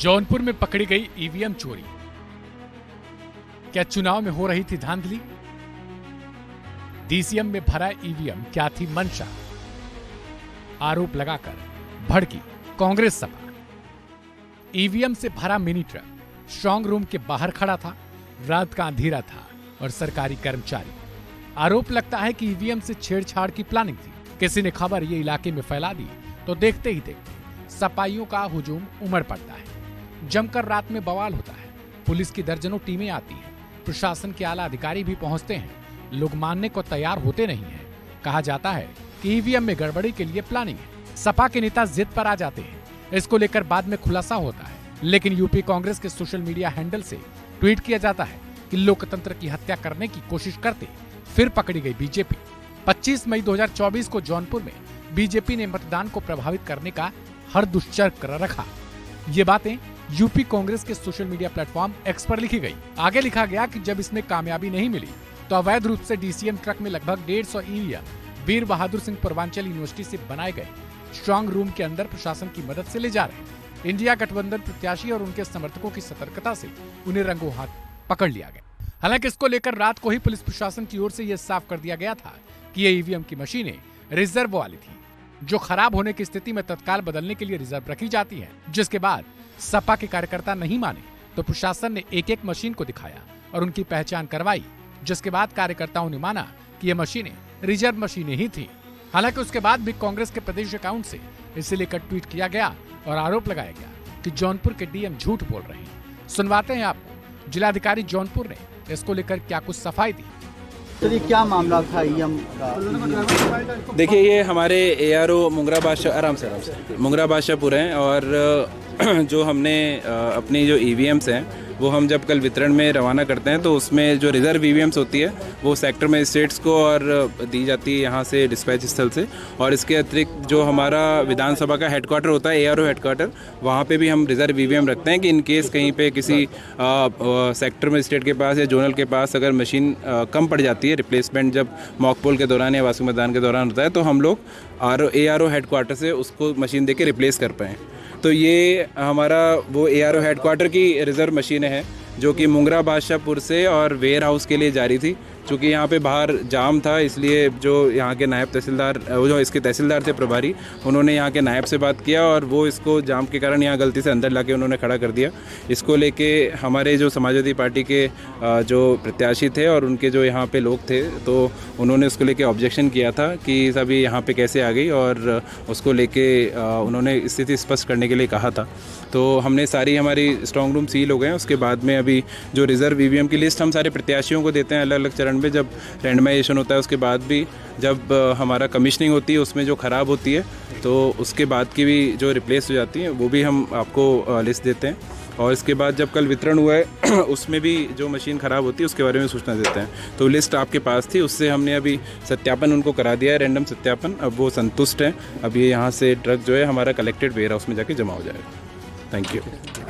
जौनपुर में पकड़ी गई ईवीएम चोरी। क्या चुनाव में हो रही थी धांधली? डीसीएम में भरा ईवीएम क्या थी मंशा? आरोप लगाकर भड़की कांग्रेस सपा। ईवीएम से भरा मिनी ट्रक स्ट्रांग रूम के बाहर खड़ा था। रात का अंधेरा था और सरकारी कर्मचारी। आरोप लगता है कि ईवीएम से छेड़छाड़ की प्लानिंग थी। किसी ने खबर ये इलाके में फैला दी तो देखते ही देखते सपाइयों का हुजूम उमड़ पड़ता है। जमकर रात में बवाल होता है। पुलिस की दर्जनों टीमें आती हैं। प्रशासन के आला अधिकारी भी पहुंचते हैं। लोग मानने को तैयार होते नहीं हैं। कहा जाता है कि ईवीएम में गड़बड़ी के लिए प्लानिंग है। सपा के नेता जिद पर आ जाते हैं। इसको लेकर बाद में खुलासा होता है, लेकिन यूपी कांग्रेस के सोशल मीडिया हैंडल से ट्वीट किया जाता है कि लोकतंत्र की हत्या करने की कोशिश करते फिर पकड़ी गई बीजेपी। 25 मई 2024 को जौनपुर में बीजेपी ने मतदान को प्रभावित करने का हर दुष्चक्र रखा। ये बातें यूपी कांग्रेस के सोशल मीडिया प्लेटफॉर्म एक्स पर लिखी गई। आगे लिखा गया कि जब इसमें कामयाबी नहीं मिली तो अवैध रूप से डीसीएम ट्रक में लगभग 150 ईवीएम वीर बहादुर सिंह पूर्वांचल यूनिवर्सिटी से बनाए गए स्ट्रांग रूम के अंदर प्रशासन की मदद से ले जा रहे हैं। इंडिया गठबंधन प्रत्याशी और उनके समर्थकों की सतर्कता से उन्हें रंगों हाथ पकड़ लिया गया। हालांकि इसको लेकर रात को ही पुलिस प्रशासन की ओर से यह साफ कर दिया गया था कि ये ईवीएम की मशीनें रिजर्व वाली थी, जो खराब होने की स्थिति में तत्काल बदलने के लिए रिजर्व रखी जाती है। जिसके बाद सपा के कार्यकर्ता नहीं माने तो प्रशासन ने एक एक मशीन को दिखाया और उनकी पहचान करवाई, जिसके बाद कार्यकर्ताओं ने माना कि ये मशीनें रिजर्व मशीनें ही थी। हालांकि उसके बाद भी कांग्रेस के प्रदेश अकाउंट से इसे लेकर ट्वीट किया गया और आरोप लगाया गया कि जौनपुर के डीएम झूठ बोल रहे हैं। सुनवाते हैं आपको जिलाधिकारी जौनपुर ने इसको लेकर क्या कुछ सफाई दी। सर, ये क्या मामला था ईवीएम का? देखिए, ये हमारे एआरओ मुंगरा बादशाह मुंगरा बादशाहपुर हैं और जो हमने अपनी जो ईवीएम्स हैं वो हम जब कल वितरण में रवाना करते हैं तो उसमें जो रिजर्व ईवीएम्स होती है वो सेक्टर मजिस्ट्रेट्स को और दी जाती है यहाँ से डिस्पैच स्थल से। और इसके अतिरिक्त जो हमारा विधानसभा का हेडक्वार्टर होता है एआरओ हेडक्वार्टर, वहाँ पे भी हम रिजर्व ईवीएम रखते हैं कि इन केस कहीं पे किसी सेक्टर मजिस्ट्रेट के पास या जोनल के पास अगर मशीन कम पड़ जाती है, रिप्लेसमेंट जब मॉक पोल के दौरान या वार्षिक मतदान के दौरान होता है, तो हम लोग एआरओ हेडक्वार्टर से उसको मशीन दे के रिप्लेस कर पाएँ। तो ये हमारा वो एआरओ हेडक्वार्टर की रिजर्व मशीनें हैं जो कि मुंगरा बादशाहपुर से और वेयर हाउस के लिए जारी थी। चूँकि यहाँ पे बाहर जाम था, इसलिए जो यहाँ के नायब तहसीलदार, जो इसके तहसीलदार थे प्रभारी, उन्होंने यहाँ के नायब से बात किया और वो इसको जाम के कारण यहाँ गलती से अंदर लाके उन्होंने खड़ा कर दिया। इसको लेके हमारे जो समाजवादी पार्टी के जो प्रत्याशी थे और उनके जो यहाँ पे लोग थे, तो उन्होंने उसको लेके ऑब्जेक्शन किया था कि सब ये यहाँ पे कैसे आ गई, और उसको लेके उन्होंने स्थिति स्पष्ट करने के लिए कहा था। तो हमने सारी हमारी स्ट्रांग रूम सील हो गए हैं। उसके बाद में अभी जो रिजर्व ईवीएम की लिस्ट हम सारे प्रत्याशियों को देते हैं अलग अलग चरण में, जब रैंडमाइजेशन होता है उसके बाद भी, जब हमारा कमिश्निंग होती है उसमें जो ख़राब होती है तो उसके बाद की भी जो रिप्लेस हो जाती है वो भी हम आपको लिस्ट देते हैं। और इसके बाद जब कल वितरण हुआ है उसमें भी जो मशीन ख़राब होती है उसके बारे में सूचना देते हैं। तो लिस्ट आपके पास थी, उससे हमने अभी सत्यापन उनको करा दिया है, रैंडम सत्यापन। अब वो संतुष्ट हैं। अब ये यहाँ से ट्रक जो है हमारा कलेक्टेड वेयर हाउस में जाके जमा हो जाएगा। Thank you.